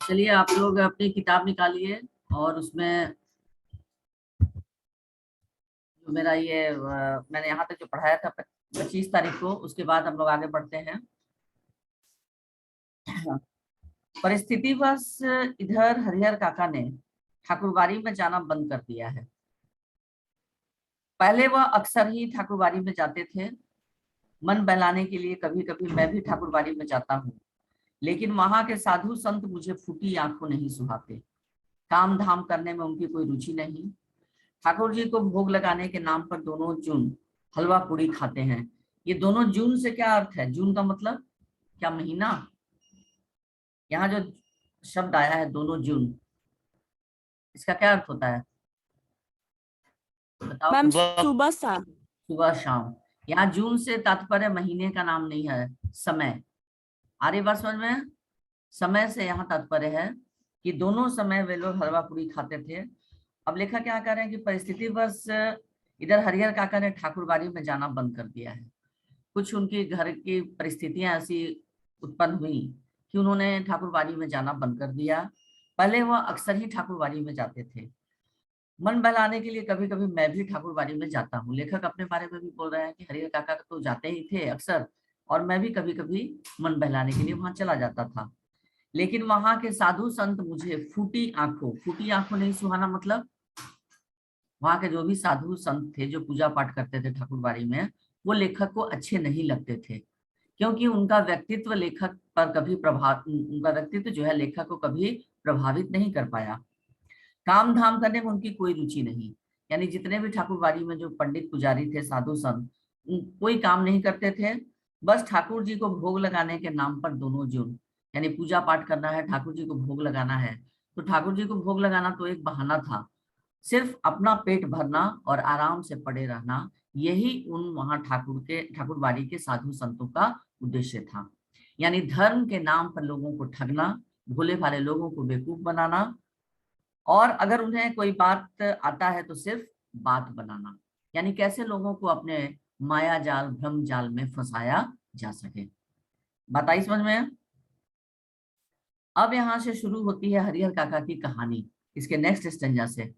चलिए आप लोग अपनी किताब निकालिए और उसमें जो मेरा ये मैंने यहाँ तक जो पढ़ाया था 25 तारीख को, उसके बाद हम लोग आगे बढ़ते हैं। परिस्थितिवश इधर हरिहर काका ने ठाकुरबाड़ी में जाना बंद कर दिया है। पहले वह अक्सर ही ठाकुरबाड़ी में जाते थे। मन बहलाने के लिए कभी कभी मैं भी ठाकुरबाड़ी में जाता हूँ, लेकिन वहां के साधु संत मुझे फूटी आंखों नहीं सुहाते। काम धाम करने में उनकी कोई रुचि नहीं। ठाकुर जी को भोग लगाने के नाम पर दोनों जून हलवा पूड़ी खाते हैं। ये दोनों जून से क्या अर्थ है? जून का मतलब क्या? महीना। यहाँ जो शब्द आया है दोनों जून, इसका क्या अर्थ होता है बताओ? मैम सुबह शाम। सुबह शाम। यहाँ जून से तात्पर्य महीने का नाम नहीं है, समय। आ रही बात समझ में? समय से यहाँ तात्पर्य है कि दोनों समय वे लोग हलवा पूड़ी खाते थे। अब लेखक क्या कह रहे हैं कि परिस्थिति बस इधर हरिहर काका ने ठाकुरबाड़ी में जाना बंद कर दिया है। कुछ उनकी घर की परिस्थितियां ऐसी उत्पन्न हुई कि उन्होंने ठाकुरबाड़ी में जाना बंद कर दिया। पहले वह अक्सर ही ठाकुरबाड़ी में जाते थे। मन बहलाने के लिए कभी कभी मैं भी ठाकुरबाड़ी में जाता हूँ। लेखक अपने बारे में भी बोल रहे हैं कि हरिहर काका तो जाते ही थे अक्सर, और मैं भी कभी कभी मन बहलाने के लिए वहां चला जाता था। लेकिन वहां के साधु संत मुझे फूटी आंखों नहीं सुहाना मतलब वहां के जो भी साधु संत थे जो पूजा पाठ करते थे ठाकुरबाड़ी में, वो लेखक को अच्छे नहीं लगते थे, क्योंकि उनका व्यक्तित्व लेखक पर कभी उनका व्यक्तित्व जो है लेखक को कभी प्रभावित नहीं कर पाया। काम धाम करने में उनकी कोई रुचि नहीं। यानी जितने भी ठाकुरबाड़ी में जो पंडित पुजारी थे, साधु संत, कोई काम नहीं करते थे। बस ठाकुर जी को भोग लगाने के नाम पर दोनों जुर्म, यानी पूजा पाठ करना है, ठाकुर जी को भोग लगाना है, तो ठाकुर जी को भोग लगाना तो एक बहाना था। सिर्फ अपना पेट भरना और आराम से पड़े रहना, यही उन वहां ठाकुरबाड़ी के साधु संतों का उद्देश्य था। यानी धर्म के नाम पर लोगों को ठगना, भोले भाले लोगों को बेवकूफ बनाना, और अगर उन्हें कोई बात आता है तो सिर्फ बात बनाना। यानी कैसे लोगों को अपने माया जाल भ्रम जाल में फंसाया जा सके। बात आई समझ में? अब यहाँ से शुरू होती है हरिहर काका की कहानी, इसके नेक्स्ट स्टेंजा से।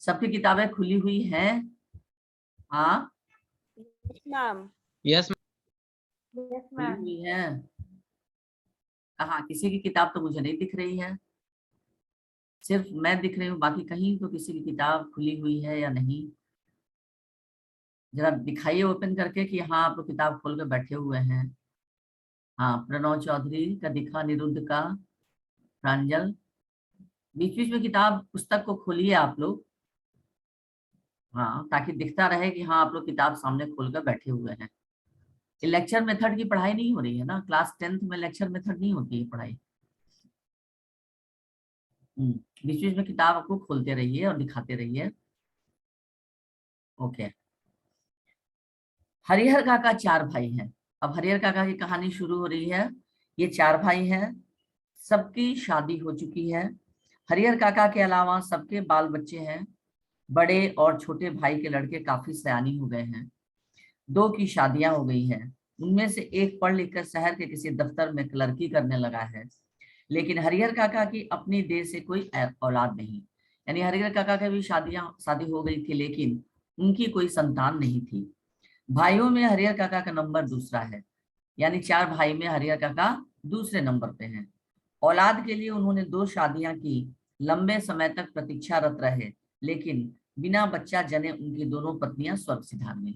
सबकी किताबें खुली हुई हैं? हाँ, मैम। यस खुली हुई है। कहाँ? किसी की किताब तो मुझे नहीं दिख रही है, सिर्फ मैं दिख रही हूँ, बाकी कहीं तो किसी की किताब खुली हुई है या नहीं? जरा दिखाइए ओपन करके कि हाँ आप लोग किताब खोल कर बैठे हुए हैं। हाँ, प्रणव चौधरी का दिखा, निरुद्ध का, प्रांजल। बीच बीच में किताब पुस्तक को खोलिए आप लोग, हाँ, ताकि दिखता रहे कि हाँ आप लोग किताब सामने खोलकर बैठे हुए हैं। लेक्चर मेथड की पढ़ाई नहीं हो रही है ना, क्लास 10th में लेक्चर मेथड नहीं होती है पढ़ाई। बीच बीच में किताब आपको खोलते रहिए और दिखाते रहिए। ओके। हरिहर काका 4 भाई हैं। अब हरिहर काका की कहानी शुरू हो रही है। ये 4 भाई हैं, सबकी शादी हो चुकी है। हरिहर काका के अलावा सबके बाल बच्चे हैं। बड़े और छोटे भाई के लड़के काफी सयानी हो गए हैं। 2 की शादियां हो गई हैं। उनमें से एक पढ़ लिख कर शहर के किसी दफ्तर में क्लर्की करने लगा है। लेकिन हरिहर काका की अपनी देह से कोई औलाद नहीं। यानी हरिहर काका की भी शादी हो गई थी, लेकिन उनकी कोई संतान नहीं थी। भाइयों में हरिहर काका का नंबर दूसरा है। यानी 4 भाई में हरिहर काका दूसरे नंबर पे हैं। औलाद के लिए उन्होंने 2 शादियां की। लंबे समय तक प्रतीक्षारत रहे, लेकिन बिना बच्चा जने उनकी दोनों पत्नियां स्वर्ग सिधार गईं।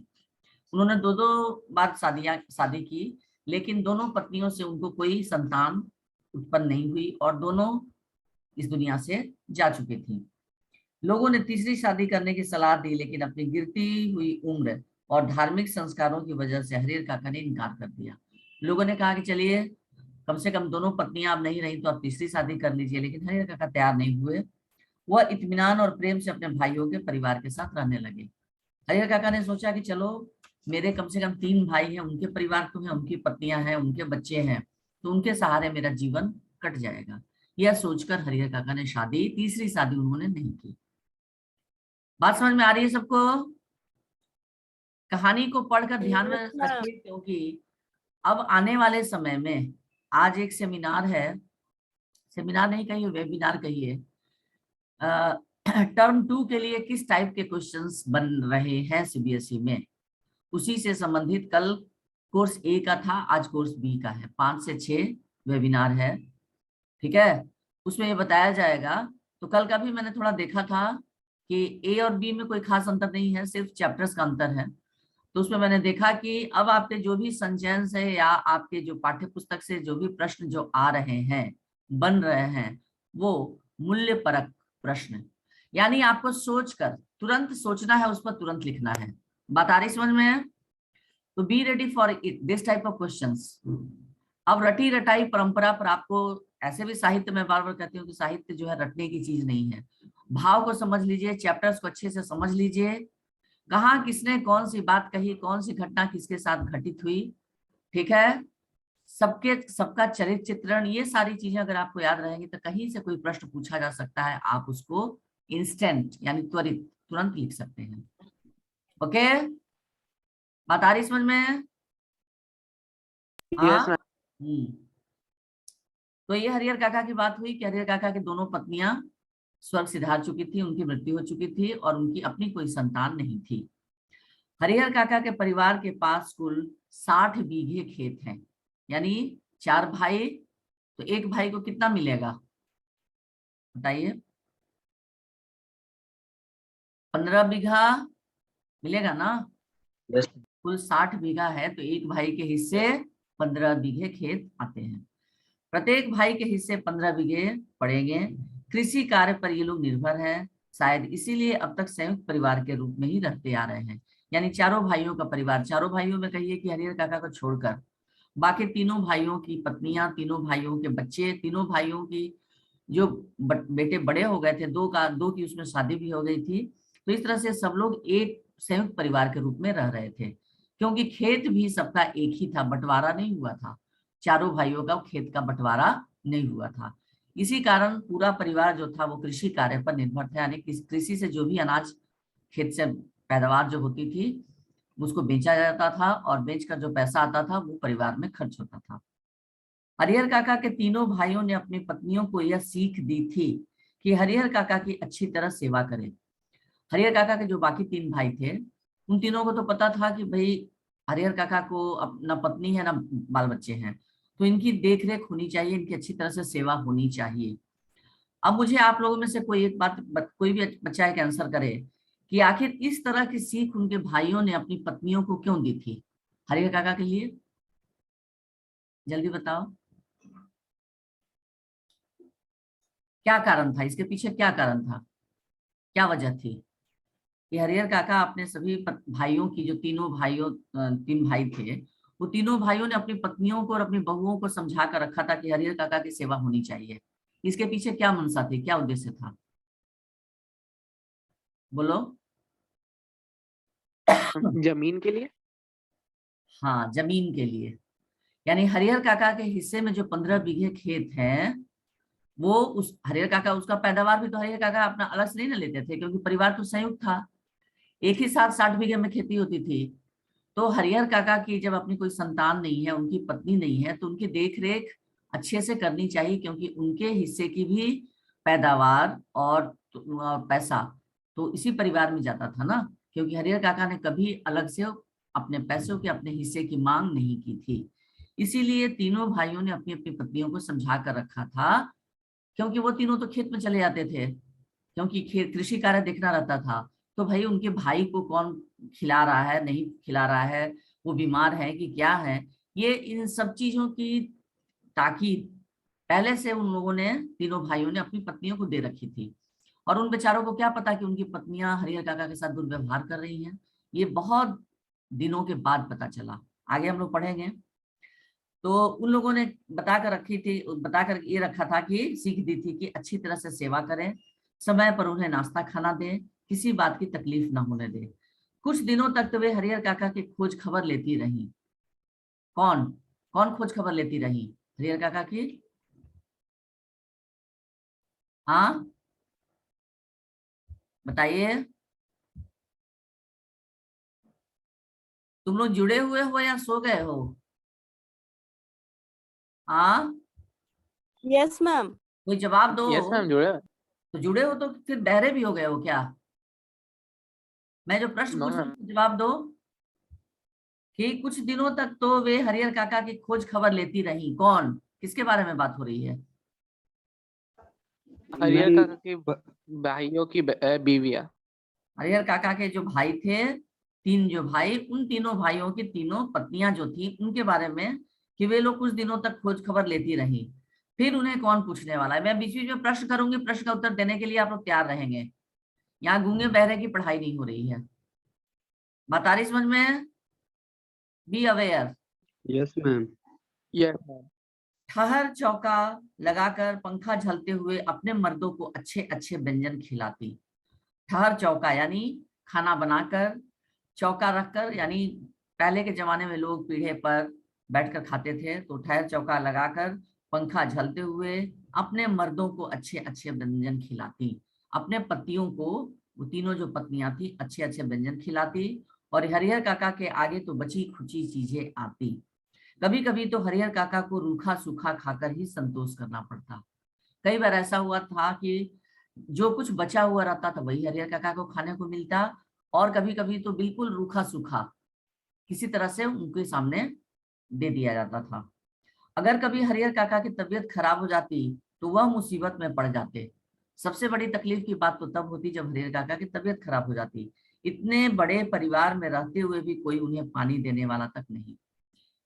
उन्होंने दो दो बार शादी की, लेकिन दोनों पत्नियों से उनको कोई संतान उत्पन्न नहीं हुई और दोनों इस दुनिया से जा चुकी थी। लोगों ने तीसरी शादी करने की सलाह दी, लेकिन अपनी गिरती हुई उम्र और धार्मिक संस्कारों की वजह से हरिहर काका ने इनकार कर दिया। लोगों ने कहा कि चलिए कम से कम दोनों पत्नियां अब नहीं रही तो आप तीसरी शादी कर लीजिए, लेकिन हरिहर काका तैयार नहीं हुए। वह इत्मीनान और प्रेम से अपने भाइयों के परिवार के साथ रहने लगे। हरिहर काका ने सोचा कि चलो मेरे कम से कम 3 भाई हैं, उनके परिवार तो हैं, उनकी पत्नियां हैं, उनके बच्चे हैं, तो उनके सहारे मेरा जीवन कट जाएगा। यह सोचकर हरिहर काका ने तीसरी शादी उन्होंने नहीं की। बात समझ में आ रही है सबको? कहानी को पढ़कर ध्यान में रखिए, क्योंकि अब आने वाले समय में आज एक सेमिनार है, सेमिनार नहीं कहिए, वेबिनार कहिए। टर्म 2 के लिए किस टाइप के क्वेश्चंस बन रहे हैं सीबीएसई में, उसी से संबंधित कल कोर्स ए का था, आज कोर्स बी का है। 5 से 6 वेबिनार है, ठीक है। उसमें ये बताया जाएगा। तो कल का भी मैंने थोड़ा देखा था कि ए और बी में कोई खास अंतर नहीं है, सिर्फ चैप्टर्स का अंतर है। तो उसमें मैंने देखा कि अब आपके जो भी संचयन से या आपके जो पाठ्य पुस्तक से जो भी प्रश्न जो आ रहे हैं, बन रहे हैं, वो मूल्य परक प्रश्न, यानी आपको सोचकर तुरंत सोचना है, उस पर तुरंत लिखना है। बात आ रही समझ में? तो be ready for it, this type of questions. अब रटी रटाई परंपरा पर आपको, ऐसे भी साहित्य में बार बार कहती हूँ कि साहित्य जो है रटने की चीज नहीं है। भाव को समझ लीजिए, चैप्टर्स को अच्छे से समझ लीजिए, कहाँ किसने कौन सी बात कही, कौन सी घटना किसके साथ घटित हुई, ठीक है। सबका चरित्र चित्रण, ये सारी चीजें अगर आपको याद रहेंगी तो कहीं से कोई प्रश्न पूछा जा सकता है, आप उसको इंस्टेंट यानी त्वरित तुरंत लिख सकते हैं। ओके, बात आ रही समझ में? हाँ। Yes ma'am. तो ये हरिहर काका की बात हुई कि हरिहर काका की दोनों पत्नियां स्वर्ग सिधार चुकी थी, उनकी मृत्यु हो चुकी थी और उनकी अपनी कोई संतान नहीं थी। हरिहर काका के परिवार के पास कुल 60 बीघे खेत हैं, यानी 4 भाई, तो एक भाई को कितना मिलेगा बताइए? 15 बीघा मिलेगा ना? यस। कुल 60 बीघा है, तो एक भाई के हिस्से 15 बीघे खेत आते हैं। प्रत्येक भाई के हिस्से 15 बीघे पड़ेंगे। कृषि कार्य पर ये लोग निर्भर हैं, शायद इसीलिए अब तक संयुक्त परिवार के रूप में ही रहते आ रहे हैं। यानी चारों भाइयों का परिवार, चारों भाइयों में कहिए कि हरिहर काका को छोड़कर बाकी तीनों भाइयों की पत्नियां, तीनों भाइयों के बच्चे, तीनों भाइयों की जो बेटे बड़े हो गए थे, दो की उसमें शादी भी हो गई थी। तो इस तरह से सब लोग एक संयुक्त परिवार के रूप में रह रहे थे, क्योंकि खेत भी सबका एक ही था, बंटवारा नहीं हुआ था। चारों भाइयों का खेत का बंटवारा नहीं हुआ था। इसी कारण पूरा परिवार जो था वो कृषि कार्य पर निर्भर था, यानी कृषि से जो भी अनाज खेत से पैदावार जो होती थी उसको बेचा जाता था, और बेचकर जो पैसा आता था वो परिवार में खर्च होता था। हरिहर काका के तीनों भाइयों ने अपनी पत्नियों को यह सीख दी थी कि हरिहर काका की अच्छी तरह सेवा करें। हरिहर काका के जो बाकी 3 भाई थे, उन तीनों को तो पता था कि भाई हरिहर काका को अब ना पत्नी है ना बाल बच्चे हैं, तो इनकी देख रेख होनी चाहिए, इनकी अच्छी तरह से सेवा होनी चाहिए। अब मुझे आप लोगों में से कोई एक कोई भी बच्चा एक आंसर करे कि आखिर इस तरह की सीख उनके भाइयों ने अपनी पत्नियों को क्यों दी थी हरिहर काका के लिए? जल्दी बताओ, क्या कारण था इसके पीछे? क्या कारण था, क्या वजह थी कि हरिहर काका अपने सभी भाइयों की, जो तीनों भाइयों 3 भाई थे, वो तीनों भाइयों ने अपनी पत्नियों को और अपनी बहुओं को समझा कर रखा था कि हरिहर काका की सेवा होनी चाहिए। इसके पीछे क्या मंशा थी, क्या उद्देश्य था? बोलो। जमीन के लिए। हाँ, जमीन के लिए। यानी हरिहर काका के हिस्से में जो 15 बीघे खेत हैं, वो उस हरिहर काका, उसका पैदावार भी तो हरिहर काका अपना अलग से नहीं ना लेते थे, क्योंकि परिवार तो संयुक्त था, एक ही साथ 60 बीघे में खेती होती थी। तो हरिहर काका की जब अपनी कोई संतान नहीं है, उनकी पत्नी नहीं है, तो उनकी देख रेख अच्छे से करनी चाहिए, क्योंकि उनके हिस्से की भी पैदावार और पैसा तो इसी परिवार में जाता था ना। क्योंकि हरिहर काका ने कभी अलग से अपने पैसों के, अपने हिस्से की मांग नहीं की थी। इसीलिए तीनों भाइयों ने अपनी अपनी पत्नियों को समझा कर रखा था, क्योंकि वो तीनों तो खेत में चले जाते थे, क्योंकि खेत कृषि कार्य देखना रहता था। तो भाई उनके भाई को कौन खिला रहा है, नहीं खिला रहा है, वो बीमार है कि क्या है, ये इन सब चीजों की ताकीद पहले से उन लोगों ने, तीनों भाइयों ने अपनी पत्नियों को दे रखी थी। और उन बेचारों को क्या पता कि उनकी पत्नियां हरिहर काका के साथ दुर्व्यवहार कर रही हैं। ये बहुत दिनों के बाद पता चला, आगे हम लोग पढ़ेंगे। तो उन लोगों ने बताकर ये रखा था कि सीख दी थी कि अच्छी तरह से सेवा करें, समय पर उन्हें नाश्ता खाना दें, किसी बात की तकलीफ ना होने दें। कुछ दिनों तक तो वे हरिहर काका की खोज खबर लेती रही। कौन कौन खोज खबर लेती रही हरिहर काका की? हाँ बताइए, तुम लोग जुड़े हुए हो या सो गए हो? हाँ, Yes, ma'am. कोई जवाब दो। यस मैम, जुड़े। तो जुड़े हो तो फिर बहरे भी हो गए हो क्या? मैं जो प्रश्न नो पूछ रहा मैम। हूँ जवाब दो कि कुछ दिनों तक तो वे हरिहर काका की खोज खबर लेती रही। कौन, किसके बारे में बात हो रही है? हरियर मैम काका की भाइयों की बीवियां। हरिहर काका के जो भाई थे, तीन जो भाई, उन तीनों भाइयों की तीनों पत्नियां जो थी उनके बारे में कि वे लोग कुछ दिनों तक खोज खबर लेती रही। फिर उन्हें कौन पूछने वाला है? मैं बीच बीच में प्रश्न करूंगी, प्रश्न का उत्तर देने के लिए आप लोग तैयार रहेंगे। यहाँ गूंगे बहरे की पढ़ाई नहीं हो रही है। बात आ रही समझ में? Be aware. Yes ma'am. Yes ma'am. ठहर चौका लगाकर पंखा झलते हुए अपने मर्दों को अच्छे अच्छे व्यंजन खिलाती। ठहर चौका यानी खाना बनाकर, चौका रखकर, यानी पहले के जमाने में लोग पीढ़े पर बैठकर खाते थे, तो ठहर चौका लगाकर पंखा झलते हुए अपने मर्दों को अच्छे अच्छे व्यंजन खिलाती। अपने पतियों को, वो तीनों जो पत्नियां थी, अच्छे अच्छे व्यंजन खिलाती। और हरिहर काका के आगे तो बची खुची चीजें आती। कभी कभी तो हरिहर काका को रूखा सूखा खाकर ही संतोष करना पड़ता। कई बार ऐसा हुआ था कि जो कुछ बचा हुआ रहता था वही हरिहर काका को खाने को मिलता, और कभी कभी तो बिल्कुल रूखा सूखा किसी तरह से उनके सामने दे दिया जाता था। अगर कभी हरिहर काका की तबीयत खराब हो जाती तो वह मुसीबत में पड़ जाते। सबसे बड़ी तकलीफ की बात तो तब होती जब हरिहर काका की तबीयत खराब हो जाती। इतने बड़े परिवार में रहते हुए भी कोई उन्हें पानी देने वाला तक नहीं।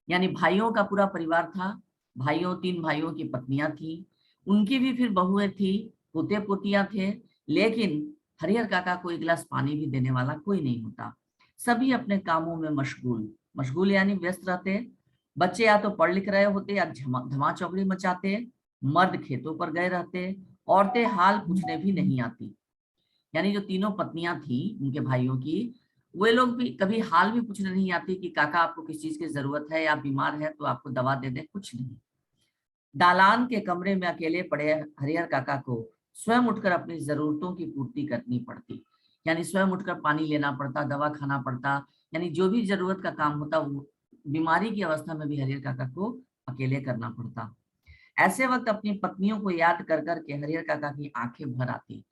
यानी भाइयों का पूरा परिवार था, भाइयों, तीन भाइयों की पत्नियां थी, उनकी भी फिर बहुएं थी, पोते पोतियां थे, लेकिन हरिहर काका को एक गिलास पानी भी देने वाला कोई नहीं होता। सभी अपने कामों में मशगूल, मशगूल यानी व्यस्त रहते। बच्चे या तो पढ़ लिख रहे होते या धमा चौकड़ी मचाते, मर्द खेतों पर गए रहते, औरतें हाल पूछने भी नहीं आती। यानी जो तीनों पत्नियां थी उनके भाइयों की, वे लोग भी कभी हाल भी पूछने नहीं आती कि काका आपको किस चीज की जरूरत है, या बीमार है तो आपको दवा दे दे, कुछ नहीं। दालान के कमरे में अकेले पड़े हरिहर काका को स्वयं उठकर अपनी जरूरतों की पूर्ति करनी पड़ती। यानी स्वयं उठकर पानी लेना पड़ता, दवा खाना पड़ता, यानी जो भी जरूरत का काम होता वो बीमारी की अवस्था में भी हरिहर काका को अकेले करना पड़ता। ऐसे वक्त अपनी पत्नियों को याद कर कर के हरिहर काका की आंखें भर आती।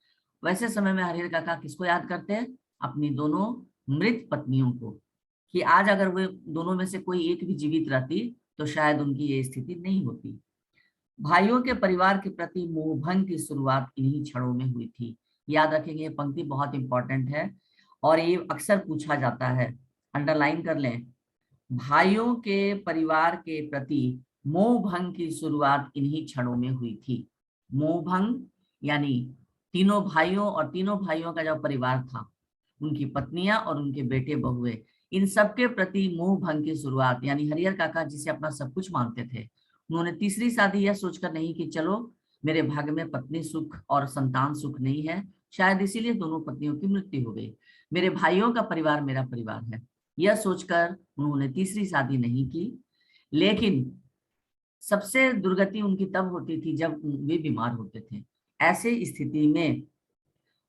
वैसे समय में हरिहर काका किसको याद करते हैं? अपनी दोनों मृत पत्नियों को, कि आज अगर वे दोनों में से कोई एक भी जीवित रहती तो शायद उनकी ये स्थिति नहीं होती। भाइयों के परिवार के प्रति मोहभंग की शुरुआत इन्हीं क्षणों में हुई थी। याद रखेंगे, ये पंक्ति बहुत इंपॉर्टेंट है और ये अक्सर पूछा जाता है, अंडरलाइन कर लें। भाइयों के परिवार के प्रति मोह भंग की शुरुआत इन्हीं क्षणों में हुई थी। मोह भंग यानी तीनों भाइयों और तीनों भाइयों का जो परिवार था, उनकी पत्नियां और उनके बेटे बहुए, इन सबके प्रति मोह भंग की शुरुआत, यानी हरिहर काका जिसे अपना सब कुछ मानते थे, उन्होंने तीसरी शादी यह सोचकर नहीं कि चलो मेरे भाग्य में पत्नी सुख और संतान सुख नहीं है, शायद इसीलिए दोनों पत्नियों की मृत्यु हो गई, मेरे भाइयों का परिवार मेरा परिवार है, यह सोचकर उन्होंने तीसरी शादी नहीं की। लेकिन सबसे दुर्गति उनकी तब होती थी जब वे बीमार होते थे। ऐसे स्थिति में,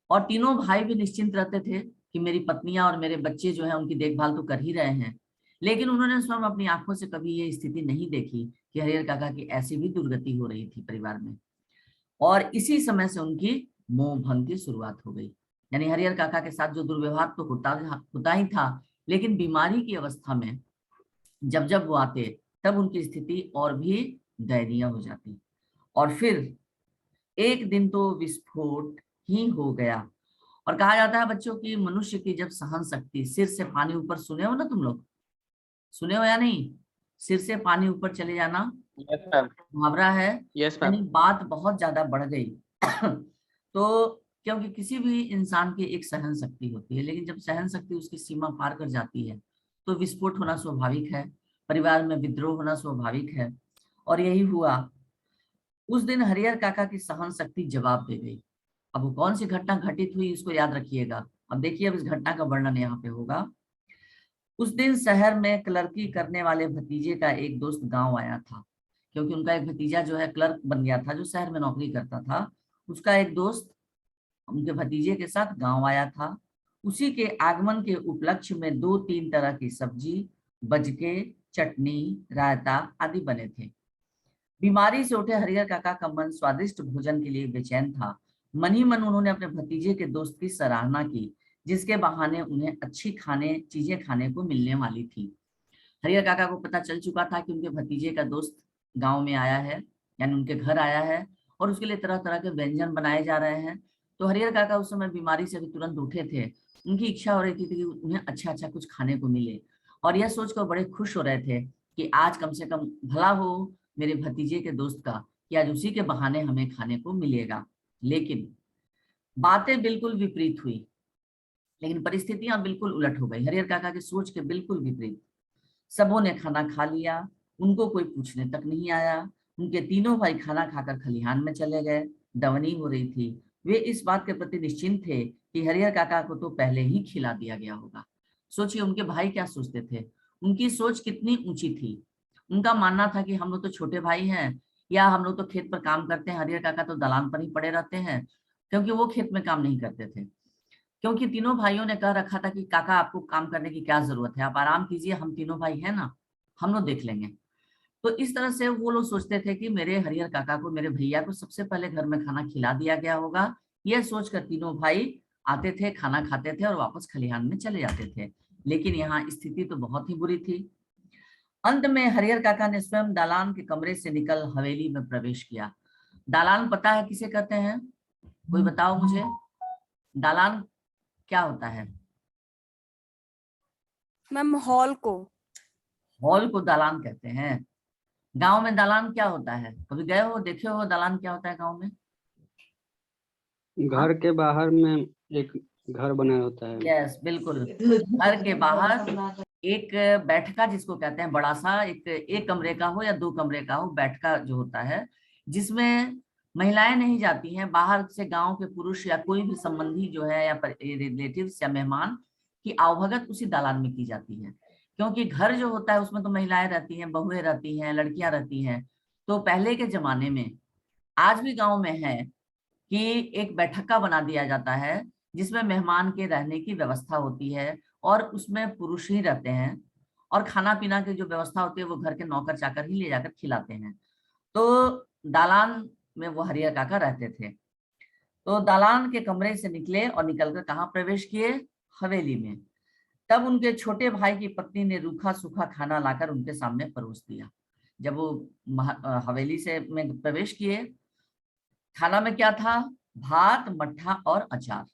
और तीनों भाई भी निश्चिंत रहते थे कि मेरी पत्नियां और मेरे बच्चे जो है उनकी देखभाल तो कर ही रहे हैं, लेकिन उन्होंने स्वयं अपनी आंखों से कभी ये स्थिति नहीं देखी कि हरिहर काका की ऐसी भी दुर्गति हो रही थी परिवार में। और इसी समय से उनकी मोह भंग की शुरुआत हो गई। यानी हरिहर काका के साथ जो दुर्व्यवहार तो होता ही था, लेकिन बीमारी की अवस्था में जब जब वो आते तब उनकी स्थिति और भी दयनीय हो जाती। और फिर एक दिन तो विस्फोट ही हो गया। और कहा जाता है बच्चों की, मनुष्य की जब सहन शक्ति, सिर से पानी ऊपर, सुने हो ना तुम लोग, सुने हो या नहीं? सिर से पानी ऊपर चले जाना यस मैम। मुहावरा है। Yes ma'am. यानी बात बहुत ज्यादा बढ़ गई तो क्योंकि किसी भी इंसान की एक सहन शक्ति होती है, लेकिन जब सहन शक्ति उसकी सीमा पार कर जाती है तो विस्फोट होना स्वाभाविक है, परिवार में विद्रोह होना स्वाभाविक है। और यही हुआ। उस दिन हरिहर काका की सहन शक्ति जवाब दे गई। अब वो कौन सी घटना घटित हुई इसको याद रखिएगा। अब देखिए, अब इस घटना का वर्णन यहाँ पे होगा। उस दिन शहर में क्लर्की करने वाले भतीजे का एक दोस्त गांव आया था, क्योंकि उनका एक भतीजा जो है क्लर्क बन गया था, जो शहर में नौकरी करता था। उसका एक दोस्त उनके भतीजे के साथ गांव आया था। उसी के आगमन के उपलक्ष्य में 2-3 तरह की सब्जी, बजके, चटनी, रायता आदि बने थे। बीमारी से उठे हरिहर काका का मन स्वादिष्ट भोजन के लिए बेचैन था। मन ही मन उन्होंने अपने भतीजे के दोस्त की सराहना की, जिसके बहाने उन्हें अच्छी चीजें खाने को मिलने वाली थी। हरिहर काका को पता चल चुका था कि उनके भतीजे का दोस्त गांव में आया है, यानी उनके घर आया है, और उसके लिए तरह तरह के व्यंजन बनाए जा रहे हैं। तो हरिहर काका उस समय बीमारी से अभी तुरंत उठे थे। उनकी इच्छा हो रही थी कि उन्हें अच्छा अच्छा कुछ खाने को मिले, और यह सोचकर बड़े खुश हो रहे थे कि आज कम से कम भला हो मेरे भतीजे के दोस्त का, कि आज उसी के बहाने हमें खाने को मिलेगा। लेकिन बातें बिल्कुल विपरीत हुई, लेकिन परिस्थितियां बिल्कुल उलट हो गई, हरिहर काका की सोच के बिल्कुल विपरीत। सबों ने खाना खा लिया, उनको कोई पूछने तक नहीं आया। उनके तीनों भाई खाना खाकर खलिहान में चले गए। दवनी हो रही थी। वे इस बात के प्रति निश्चिंत थे कि हरिहर काका को तो पहले ही खिला दिया गया होगा। सोचिए उनके भाई क्या सोचते थे, उनकी सोच कितनी ऊंची थी। उनका मानना था कि हम लोग तो छोटे भाई हैं, या हम लोग तो खेत पर काम करते हैं, हरिहर काका तो दलान पर ही पड़े रहते हैं, क्योंकि वो खेत में काम नहीं करते थे। क्योंकि तीनों भाइयों ने कह रखा था कि काका आपको काम करने की क्या जरूरत है, आप आराम कीजिए, हम तीनों भाई हैं ना, हम लोग देख लेंगे। तो इस तरह से वो लोग सोचते थे कि मेरे हरिहर काका को, मेरे भैया को सबसे पहले घर में खाना खिला दिया गया होगा। यह सोचकर तीनों भाई आते थे, खाना खाते थे और वापस खलिहान में चले जाते थे। लेकिन यहाँ स्थिति तो बहुत ही बुरी थी। अंत में हरिहर काका ने स्वयं दालान के कमरे से निकल हवेली में प्रवेश किया। दालान पता है किसे कहते हैं? कोई बताओ मुझे, दालान क्या होता है? मैम हॉल को। हॉल को दालान कहते हैं। गांव में दालान क्या होता है? कभी गए हो, देखे हो दालान क्या होता है गांव में? हाँ, घर के बाहर में एक घर बना होता है। यस बिल्कुल, घर के बाहर एक बैठका जिसको कहते हैं, बड़ा सा एक कमरे का हो या 2 कमरे का हो, बैठका जो होता है, जिसमें महिलाएं नहीं जाती हैं, बाहर से गांव के पुरुष या कोई भी संबंधी जो है, या रिलेटिव्स या मेहमान की आवभगत उसी दालान में की जाती है। क्योंकि घर जो होता है उसमें तो महिलाएं रहती हैं, बहुएं रहती हैं, लड़कियां रहती हैं। तो पहले के जमाने में, आज भी गांव में है, कि एक बैठका बना दिया जाता है जिसमें मेहमान के रहने की व्यवस्था होती है, और उसमें पुरुष ही रहते हैं, और खाना पीना की जो व्यवस्था होती है वो घर के नौकर चाकर ही ले जाकर खिलाते हैं। तो दालान में वो हरिहर काका रहते थे। तो दालान के कमरे से निकले और निकलकर कहाँ प्रवेश किए? हवेली में। तब उनके छोटे भाई की पत्नी ने रूखा सूखा खाना लाकर उनके सामने परोस दिया। जब वो हवेली से में प्रवेश किए, खाना में क्या था? भात, मट्ठा और अचार।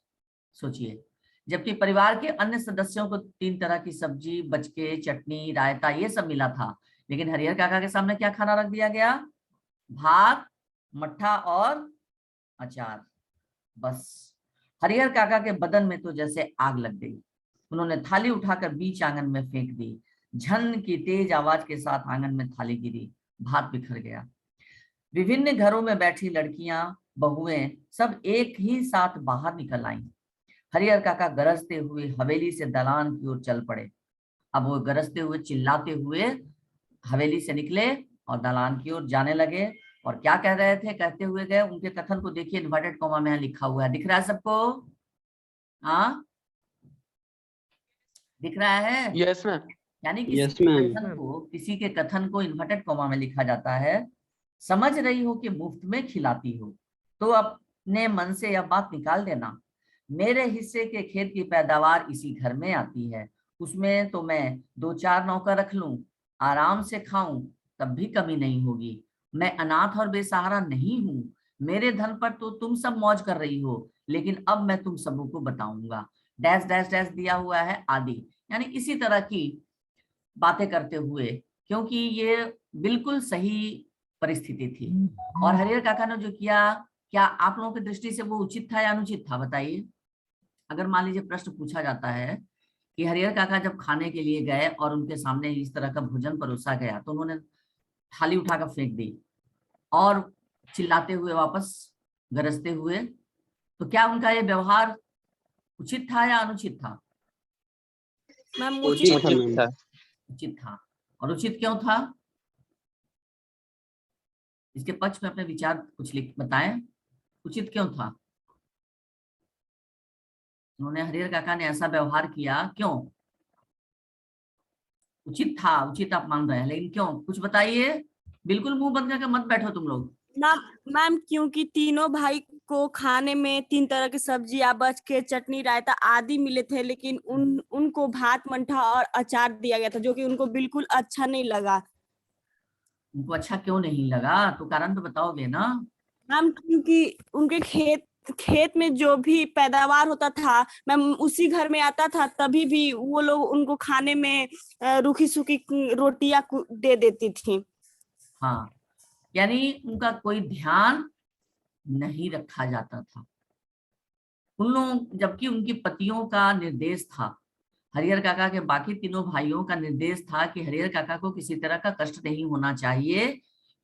सोचिए, जबकि परिवार के अन्य सदस्यों को 3 तरह की सब्जी, बचके, चटनी, रायता ये सब मिला था, लेकिन हरिहर काका के सामने क्या खाना रख दिया गया? भात, मट्ठा और अचार। बस हरिहर काका के बदन में तो जैसे आग लग गई। उन्होंने थाली उठाकर बीच आंगन में फेंक दी। झन की तेज आवाज के साथ आंगन में थाली गिरी, भात बिखर गया। विभिन्न घरों में बैठी लड़कियां, बहुएं सब एक ही साथ बाहर निकल आईं। हरिहर काका गरजते हुए हवेली से दलान की ओर चल पड़े। अब वो गरजते हुए, चिल्लाते हुए हवेली से निकले और दलान की ओर जाने लगे। और क्या कह रहे थे? कहते हुए गए, उनके कथन को देखिए, इन्वर्टेड कॉमा में यहाँ लिखा हुआ है, दिख रहा है सबको? हाँ, दिख रहा है? Yes ma'am. यानी किसी यस के मैम। कथन को, इन्वर्टेड कॉमा में लिखा जाता है। समझ रही हो कि मुफ्त में खिलाती हो, तो अपने मन से यह बात निकाल देना। मेरे हिस्से के खेत की पैदावार इसी घर में आती है, उसमें तो मैं 2-4 नौकर रख लूं, आराम से खाऊं, तब भी कमी नहीं होगी। मैं अनाथ और बेसहारा नहीं हूं। मेरे धन पर तो तुम सब मौज कर रही हो, लेकिन अब मैं तुम सबों को बताऊंगा। डैश डैश डैश दिया हुआ है आदि, यानी इसी तरह की बातें करते हुए, क्योंकि ये बिल्कुल सही परिस्थिति थी। और हरिहर काका ने जो किया, क्या आप लोगों की दृष्टि से वो उचित था या अनुचित था? बताइए। अगर मान लीजिए प्रश्न पूछा जाता है कि हरिहर काका जब खाने के लिए गए और उनके सामने इस तरह का भोजन परोसा गया, तो उन्होंने थाली उठाकर फेंक दी और चिल्लाते हुए वापस, गरजते हुए, तो क्या उनका ये व्यवहार उचित था या अनुचित था? मैम उचित उचित। था उचित मैम। था। उचित था। और उचित क्यों था? इसके पक्ष में अपने विचार कुछ लिख बताएं, उचित क्यों था? उन्होंने, हरिहर काका ने ऐसा व्यवहार किया, क्यों उचित था? उचित आप मान रहे हैं, लेकिन क्यों, कुछ बताइए। बिल्कुल मुंह बंद करके मत बैठो तुम लोग। मैम मैम क्योंकि तीनों भाई को खाने में 3 तरह की सब्जियां बच के चटनी रायता आदि मिले थे, लेकिन उनको भात मंठा और अचार दिया गया था जो कि उनको बिल्कुल अच्छा नहीं लगा। उनको अच्छा क्यों नहीं लगा? तो कारण तो बताओगे ना। मैम क्योंकि उनके खेत खेत में जो भी पैदावार होता था मैम उसी घर में आता था, तभी भी वो लोग उनको खाने में रूखी सूखी रोटियां दे देती थी। हाँ, यानी उनका कोई ध्यान नहीं रखा जाता था उन लोग, जबकि उनकी पतियों का निर्देश था, हरिहर काका के बाकी तीनों भाइयों का निर्देश था कि हरिहर काका को किसी तरह का कष्ट नहीं होना चाहिए,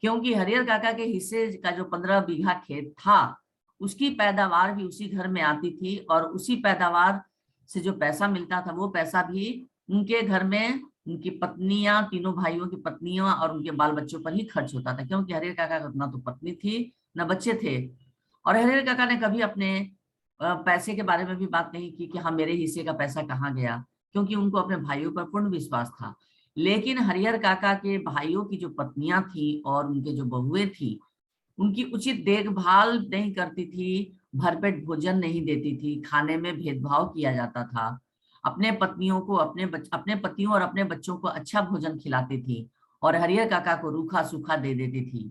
क्योंकि हरिहर काका के हिस्से का जो 15 बीघा खेत था उसकी पैदावार भी उसी घर में आती थी, और उसी पैदावार से जो पैसा मिलता था वो पैसा भी उनके घर में उनकी पत्नियां, तीनों भाइयों की पत्नियां और उनके बाल बच्चों पर ही खर्च होता था, क्योंकि हरिहर काका का ना तो पत्नी थी न बच्चे थे। और हरिहर काका ने कभी अपने पैसे के बारे में भी बात नहीं की कि हाँ मेरे हिस्से का पैसा कहाँ गया, क्योंकि उनको अपने भाइयों पर पूर्ण विश्वास था। लेकिन हरिहर काका के भाइयों की जो पत्नियां थी और उनके जो बहुएं थी, उनकी उचित देखभाल नहीं करती थी, भरपेट भोजन नहीं देती थी, खाने में भेदभाव किया जाता था, अपने पत्नियों को अपने पतियों और अपने बच्चों को अच्छा भोजन खिलाती थी और हरिहर काका को रूखा सूखा दे देती थी।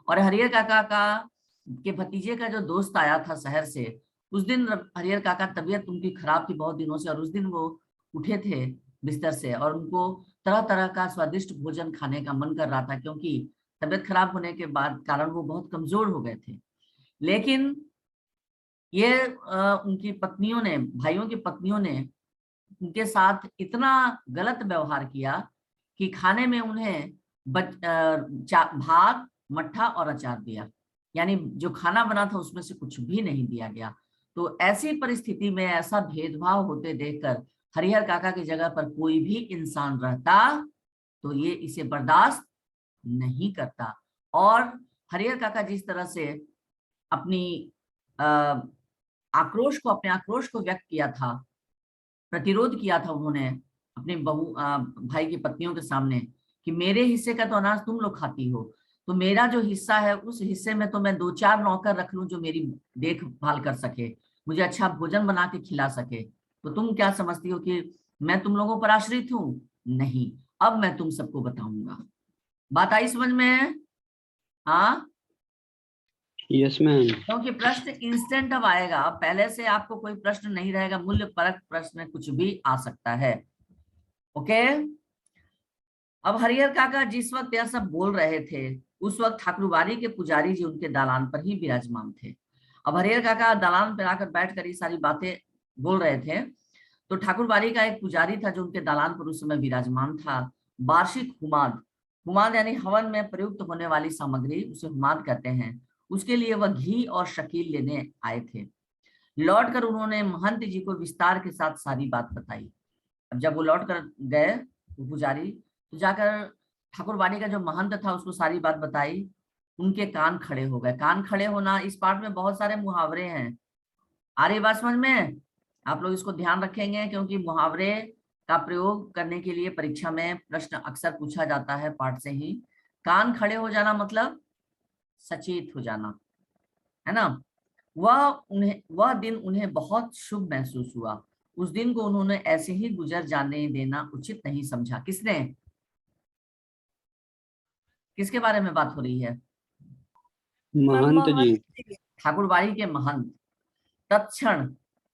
और हरिहर काका का के भतीजे का जो दोस्त आया था शहर से, उस दिन हरिहर काका तबीयत उनकी खराब थी बहुत दिनों से, और उस दिन वो उठे थे बिस्तर से और उनको तरह तरह का स्वादिष्ट भोजन खाने का मन कर रहा था, क्योंकि तबीयत खराब होने के बाद कारण वो बहुत कमजोर हो गए थे। लेकिन ये उनकी पत्नियों ने, भाइयों की पत्नियों ने उनके साथ इतना गलत व्यवहार किया कि खाने में उन्हें भात मट्ठा और अचार दिया, यानी जो खाना बना था उसमें से कुछ भी नहीं दिया गया। तो ऐसी परिस्थिति में ऐसा भेदभाव होते देखकर हरिहर काका की जगह पर कोई भी इंसान रहता तो ये इसे बर्दाश्त नहीं करता। और हरिहर काका जिस तरह से अपनी अपने आक्रोश को व्यक्त किया था, प्रतिरोध किया था उन्होंने अपने भाई की पत्नियों के सामने कि मेरे हिस्से का तो अनाज तुम लोग खाती हो, तो मेरा जो हिस्सा है उस हिस्से में तो मैं 2-4 नौकर रख लूं जो मेरी देखभाल कर सके, मुझे अच्छा भोजन बना के खिला सके, तो तुम क्या समझती हो कि मैं तुम लोगों पर आश्रित हूं? नहीं, अब मैं तुम सबको बताऊंगा। बात आई समझ में? हाँ, यस मैम। क्योंकि प्रश्न इंस्टेंट अब आएगा, पहले से आपको कोई प्रश्न नहीं रहेगा, मूल्य परक प्रश्न कुछ भी आ सकता है। ओके, अब हरिहर काका जिस वक्त यह सब बोल रहे थे उस वक्त ठाकुरबाड़ी के पुजारी जी उनके दालान पर ही विराजमान थे। अब हरिहर काका दालान पर आकर बैठकर ये सारी बातें बोल रहे थे, तो ठाकुरबाड़ी का एक पुजारी था जो उनके दालान पर उस समय विराजमान था। वार्षिक हुमाद, हुमाद यानी हवन में प्रयुक्त होने वाली सामग्री, उसे हुमाद कहते हैं, उसके लिए वह घी और शकील लेने आए थे। लौटकर उन्होंने महंत जी को विस्तार के साथ सारी बात बताई। अब जब वो लौट कर गए पुजारी, तो जाकर ठाकुरबाड़ी का जो महंत था उसको सारी बात बताई। उनके कान खड़े हो गए। कान खड़े होना, इस पाठ में बहुत सारे मुहावरे हैं। आ रही बात समझ में? आप लोग इसको ध्यान रखेंगे क्योंकि मुहावरे का प्रयोग करने के लिए परीक्षा में प्रश्न अक्सर पूछा जाता है पाठ से ही। कान खड़े हो जाना मतलब सचेत हो जाना, है ना। वह दिन उन्हें बहुत शुभ महसूस हुआ। उस दिन को उन्होंने ऐसे ही गुजर जाने देना उचित नहीं समझा। किसने? किसके बारे में बात हो रही है? महंत जी। ठाकुरबाड़ी के महंत। तत्क्षण,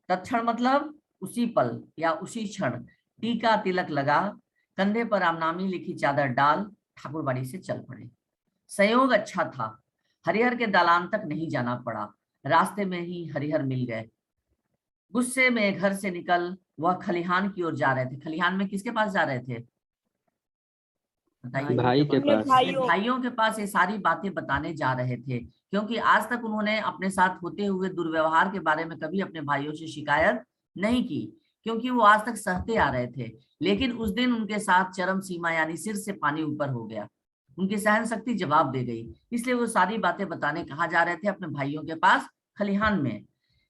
तत्क्षण मतलब उसी पल या उसी क्षण, टीका तिलक लगा, कंधे पर रामनामी लिखी चादर डाल ठाकुरबाड़ी से चल पड़े। संयोग अच्छा था, हरिहर के दालान तक नहीं जाना पड़ा, रास्ते में ही हरिहर मिल गए। गुस्से में घर से निकल वह खलिहान की ओर जा रहे थे। खलिहान में किसके पास जा रहे थे बताइए? भाई के अपने पास। अपने भाइयों के पास ये सारी बातें बताने जा रहे थे, क्योंकि आज तक उन्होंने अपने साथ होते हुए दुर्व्यवहार के बारे में कभी अपने भाइयों से शिकायत नहीं की, क्योंकि वो आज तक सहते आ रहे थे। लेकिन उस दिन उनके साथ चरम सीमा यानी सिर से पानी ऊपर हो गया, उनकी सहन शक्ति जवाब दे गई, इसलिए वो सारी बातें बताने कहाँ जा रहे थे? अपने भाइयों के पास, खलिहान में।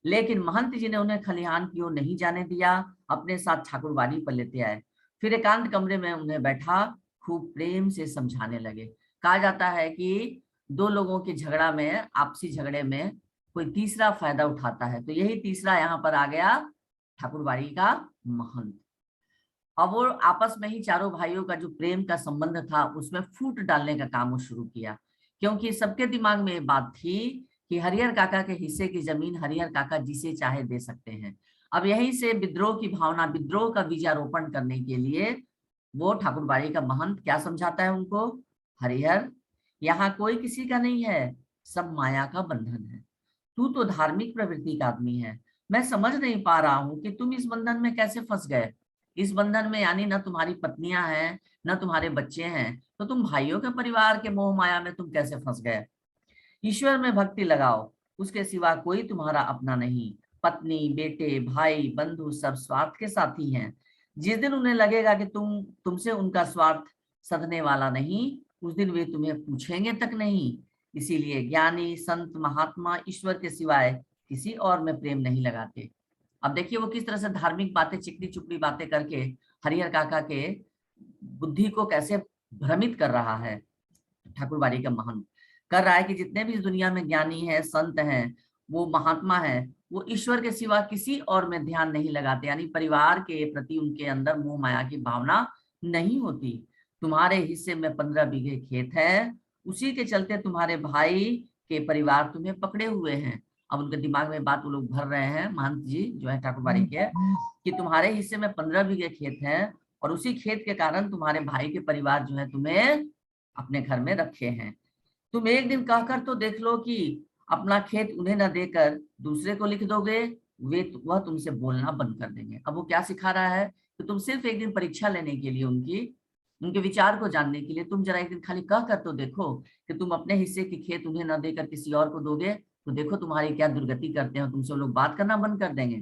लेकिन महंत जी ने उन्हें खलिहान की ओर नहीं जाने दिया, अपने साथ ठाकुरबाड़ी पर लेते आए। फिर एकांत कमरे में उन्हें बैठा खूब प्रेम से समझाने लगे। कहा जाता है कि दो लोगों के झगड़ा में, आपसी झगड़े में कोई तीसरा फायदा उठाता है, तो यही तीसरा यहाँ पर आ गया ठाकुरबाड़ी का महंत। अब वो आपस में ही चारों भाइयों का जो प्रेम का संबंध था उसमें फूट डालने का काम वो शुरू किया, क्योंकि सबके दिमाग में ये बात थी कि हरिहर काका के हिस्से की जमीन हरिहर काका जिसे चाहे दे सकते हैं। अब यहीं से विद्रोह की भावना, विद्रोह का बीजारोपण करने के लिए वो ठाकुरबाड़ी का महंत क्या समझाता है उनको, हरिहर यहाँ कोई किसी का नहीं है, सब माया का बंधन है। तू तो धार्मिक प्रवृत्ति का आदमी है, मैं समझ नहीं पा रहा हूँ कि तुम इस बंधन में कैसे फंस गए। इस बंधन में यानी न तुम्हारी पत्नियां हैं न तुम्हारे बच्चे हैं, तो तुम भाइयों के परिवार के मोह माया में तुम कैसे फंस गए। ईश्वर में भक्ति लगाओ, उसके सिवा कोई तुम्हारा अपना नहीं। पत्नी, बेटे, भाई, बंधु सब स्वार्थ के साथी हैं। जिस दिन उन्हें लगेगा कि तुमसे उनका स्वार्थ सधने वाला नहीं, उस दिन वे तुम्हें पूछेंगे तक नहीं। इसीलिए ज्ञानी, संत, महात्मा ईश्वर के सिवाय किसी और में प्रेम नहीं लगाते। अब देखिए वो किस तरह से धार्मिक बातें, चिकनी चुपड़ी बातें करके हरिहर काका के बुद्धि को कैसे भ्रमित कर रहा है। ठाकुरबाड़ी का महंत कर रहा है कि जितने भी इस दुनिया में ज्ञानी है, संत हैं, वो महात्मा है, वो ईश्वर के सिवा किसी और में ध्यान नहीं लगाते, यानी परिवार के प्रति उनके अंदर मोह माया की भावना नहीं होती। तुम्हारे हिस्से में 15 बीघे खेत है, उसी के चलते तुम्हारे भाई के परिवार तुम्हें पकड़े हुए हैं। अब उनके दिमाग में बात वो लोग भर रहे हैं, महंत जी जो है ठाकुरबाड़ी के, कि तुम्हारे हिस्से में 15 बीघे खेत है और उसी खेत के कारण तुम्हारे भाई के परिवार जो है तुम्हें अपने घर में रखे हैं। तुम एक दिन कहकर तो देख लो कि अपना खेत उन्हें न देकर दूसरे को लिख दोगे, वह तुमसे बोलना बंद कर देंगे। अब वो क्या सिखा रहा है कि तुम सिर्फ एक दिन परीक्षा लेने के लिए, उनके विचार को जानने के लिए तुम जरा एक दिन खाली कह कर तो देखो कि तुम अपने हिस्से की खेत उन्हें न देकर किसी और को दोगे, तो देखो तुम्हारी क्या दुर्गति करते हैं, तुमसे लोग बात करना बंद कर देंगे।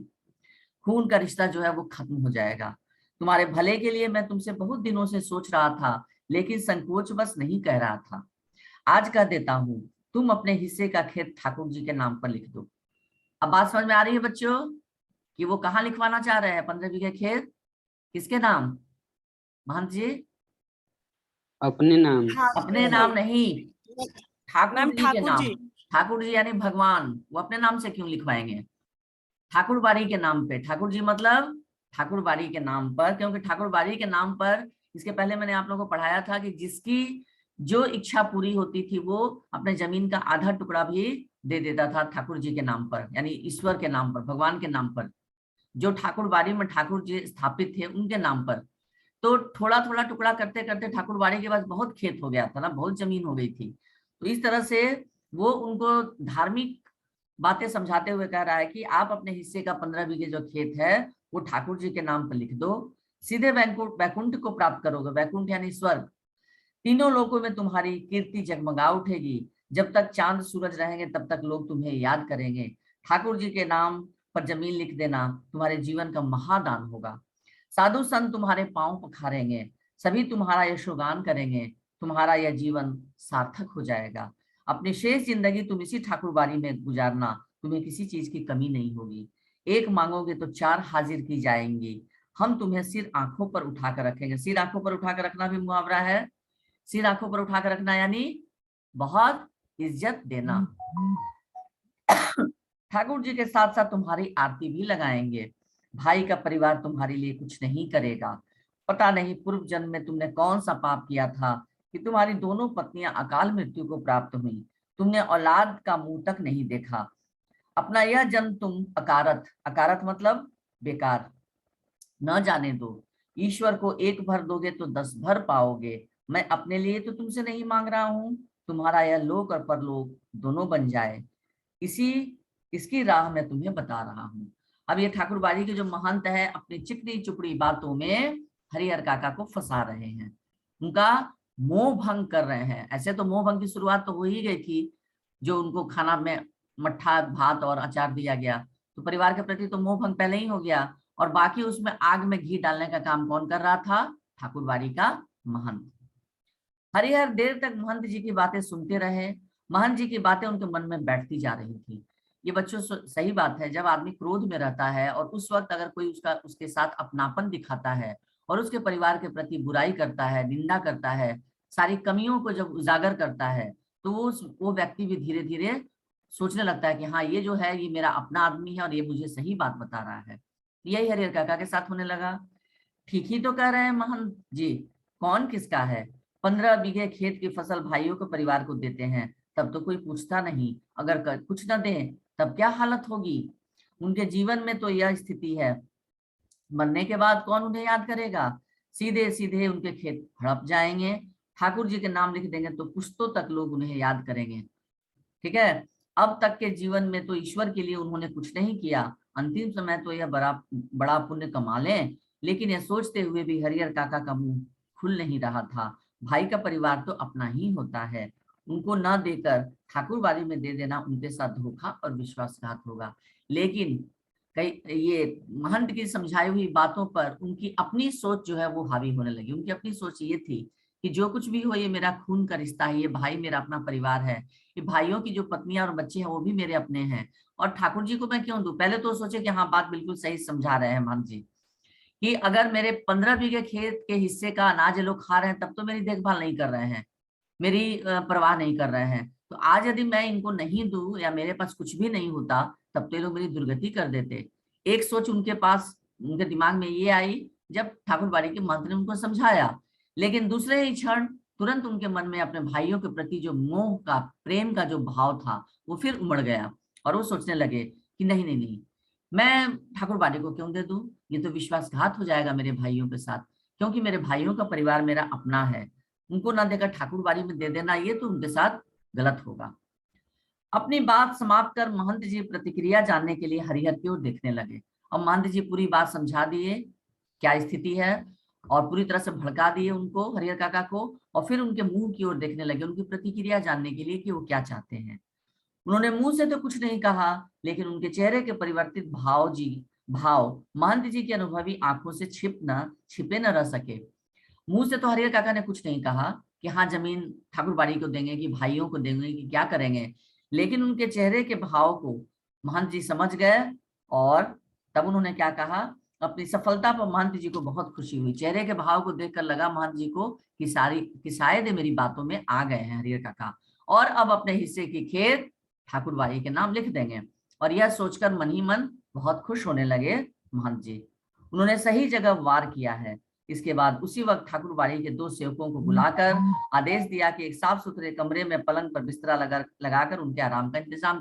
खून का रिश्ता जो है वो खत्म हो जाएगा। तुम्हारे भले के लिए मैं तुमसे बहुत दिनों से सोच रहा था, लेकिन संकोच बस नहीं कह रहा था। आज कह देता हूं, तुम अपने हिस्से का खेत ठाकुर जी के नाम पर लिख दो। अब बात समझ में आ रही है बच्चों कि वो कहाँ लिखवाना चाह रहे हैं 15 बीघे खेत, किसके नाम महंत जी? अपने नाम। अपने नाम नहीं, ठाकुर जी के नाम। जी। ठाकुर जी यानी भगवान, वो अपने नाम से क्यों लिखवाएंगे? ठाकुरबाड़ी के नाम पे। ठाकुर जी मतलब ठाकुरबाड़ी के नाम पर, क्योंकि ठाकुरबाड़ी के नाम पर इसके पहले मैंने आप लोगों को पढ़ाया था कि जिसकी जो इच्छा पूरी होती थी वो अपने जमीन का आधा टुकड़ा भी दे देता था ठाकुर जी के नाम पर, यानी ईश्वर के नाम पर, भगवान के नाम पर। जो ठाकुरबाड़ी में ठाकुर जी स्थापित थे उनके नाम पर। तो थोड़ा थोड़ा टुकड़ा करते करते ठाकुरबाड़ी के पास बहुत खेत हो गया था ना, बहुत जमीन हो गई थी। तो इस तरह से वो उनको धार्मिक बातें समझाते हुए कह रहा है कि आप अपने हिस्से का 15 बीघे जो खेत है वो ठाकुर जी के नाम पर लिख दो, सीधे वैकुंठ को प्राप्त करोगे। वैकुंठ यानी स्वर्ग। तीनों लोकों में तुम्हारी कीर्ति जगमगा उठेगी। जब तक चांद सूरज रहेंगे तब तक लोग तुम्हें याद करेंगे। ठाकुर जी के नाम पर जमीन लिख देना तुम्हारे जीवन का महादान होगा। साधु संत तुम्हारे पांव पखारेंगे, सभी तुम्हारा यशोगान करेंगे, तुम्हारा यह जीवन सार्थक हो जाएगा। अपनी शेष जिंदगी तुम इसी ठाकुरबाड़ी में गुजारना, तुम्हें किसी चीज की कमी नहीं होगी। एक मांगोगे तो 4 हाजिर की जाएंगी। हम तुम्हें सिर आंखों पर उठाकर रखेंगे। सिर आंखों पर उठाकर रखना भी मुहावरा है। सिर आंखों पर उठाकर रखना यानी बहुत इज्जत देना। ठाकुर जी के साथ साथ तुम्हारी आरती भी लगाएंगे। भाई का परिवार तुम्हारे लिए कुछ नहीं करेगा। पता नहीं पूर्व जन्म में तुमने कौन सा पाप किया था कि तुम्हारी दोनों पत्नियां अकाल मृत्यु को प्राप्त हुई। तुमने औलाद का मुंह तक नहीं देखा। अपना यह जन्म तुम अकारत मतलब बेकार न जाने दो। ईश्वर को 1 भर दोगे तो 10 भर पाओगे। मैं अपने लिए तो तुमसे नहीं मांग रहा हूं, तुम्हारा यह लोक और परलोक दोनों बन जाए, इसकी राह मैं तुम्हें बता रहा हूं। अब ये ठाकुरबाड़ी के जो महंत है अपनी चिकनी चुपड़ी बातों में हरिहर काका को फंसा रहे हैं, उनका मोह भंग कर रहे हैं। ऐसे तो मोह भंग की शुरुआत तो हो ही गई थी, जो उनको खाना में मट्ठा भात और अचार दिया गया, तो परिवार के प्रति तो मोह भंग पहले ही हो गया। और बाकी उसमें आग में घी डालने का काम कौन कर रहा था? ठाकुरबाड़ी का महंत। हरिहर देर तक महंत जी की बातें सुनते रहे। महंत जी की बातें उनके मन में बैठती जा रही थी। ये बच्चों सही बात है, जब आदमी क्रोध में रहता है और उस वक्त अगर कोई उसके साथ अपनापन दिखाता है और उसके परिवार के प्रति बुराई करता है, निंदा करता है, सारी कमियों को जब उजागर करता है तो वो व्यक्ति भी धीरे धीरे सोचने लगता है कि हाँ, ये जो है ये मेरा अपना आदमी है और ये मुझे सही बात बता रहा है। यही हरिहर काका के साथ होने लगा। ठीक ही तो कह रहे हैं महंत जी, कौन किसका है? 15 बीघे खेत की फसल भाइयों को परिवार को देते हैं, तब तो कोई पूछता नहीं, अगर कुछ न दें तब क्या हालत होगी? उनके जीवन में तो यह स्थिति है, मरने के बाद कौन उन्हें याद करेगा? सीधे सीधे उनके खेत हड़प जाएंगे, ठाकुर जी के नाम लिख देंगे तो पुश्तों तक लोग उन्हें याद करेंगे। ठीक है, अब तक के जीवन में तो ईश्वर के लिए उन्होंने कुछ नहीं किया, अंतिम समय तो यह बड़ा पुण्य कमा लें। लेकिन यह सोचते हुए भी हरिहर काका का मुंह खुल नहीं रहा था। भाई का परिवार तो अपना ही होता है, उनको न देकर ठाकुरबाड़ी में दे देना उनके साथ धोखा और विश्वासघात होगा। लेकिन कई ये महंत की समझाई हुई बातों पर उनकी अपनी सोच जो है वो हावी होने लगी। उनकी अपनी सोच ये थी कि जो कुछ भी हो ये मेरा खून का रिश्ता है, ये भाई मेरा अपना परिवार है, ये भाइयों की जो पत्नियां और बच्चे हैं वो भी मेरे अपने हैं, और ठाकुर जी को मैं क्यों दूं? पहले तो सोचे कि हाँ, बात बिल्कुल सही समझा रहे हैं महंत जी कि अगर मेरे 15 बीघे खेत के हिस्से का अनाज ये लोग खा रहे हैं तब तो मेरी देखभाल नहीं कर रहे हैं, मेरी परवाह नहीं कर रहे हैं। तो आज यदि मैं इनको नहीं दूं या मेरे पास कुछ भी नहीं होता तब तो ये लोग मेरी दुर्गति कर देते। एक सोच उनके पास, उनके दिमाग में ये आई जब ठाकुरबाड़ी के मंत्र ने उनको समझाया। लेकिन दूसरे ही क्षण तुरंत उनके मन में अपने भाइयों के प्रति जो मोह का, प्रेम का जो भाव था वो फिर उमड़ गया और वो सोचने लगे कि नहीं नहीं नहीं, मैं ठाकुरबाड़ी को क्यों दे दूं? ये तो विश्वासघात हो जाएगा मेरे भाइयों के साथ, क्योंकि मेरे भाइयों का परिवार मेरा अपना है, उनको ना देकर ठाकुरबाड़ी में दे देना ये तो उनके साथ गलत होगा। अपनी बात समाप्त कर महंत जी प्रतिक्रिया जानने के लिए हरिहर की ओर देखने लगे और महंत जी पूरी बात समझा दिए क्या स्थिति है और पूरी तरह से भड़का दिए उनको, हरिहर काका को, और फिर उनके मुंह की ओर देखने लगे उनकी प्रतिक्रिया जानने के लिए कि वो क्या चाहते हैं। उन्होंने मुंह से तो कुछ नहीं कहा, लेकिन उनके चेहरे के परिवर्तित भाव महंत जी की अनुभवी आंखों से छिपे न रह सके। मुंह से तो हरिहर काका ने कुछ नहीं कहा कि हाँ जमीन ठाकुरबाड़ी को देंगे कि भाइयों को देंगे कि क्या करेंगे, लेकिन उनके चेहरे के भाव को महंत जी समझ गए और तब उन्होंने क्या कहा, अपनी सफलता पर महंत जी को बहुत खुशी हुई। चेहरे के भाव को देखकर लगा महंत जी को कि शायद मेरी बातों में आ गए हैं हरिहर काका और अब अपने हिस्से की खेत ठाकुरबाड़ी के नाम लिख देंगे। और यह सोचकर मन ही मन बहुत खुश होने लगे महंत जी। उन्होंने सही जगह वार किया है। इसके बाद उसी वक्त ठाकुरबाड़ी के 2 सेवकों को बुलाकर आदेश दिया कि एक साफ सुथरे कमरे में पलंग पर बिस्तरा लगाकर उनके आराम का इंतजाम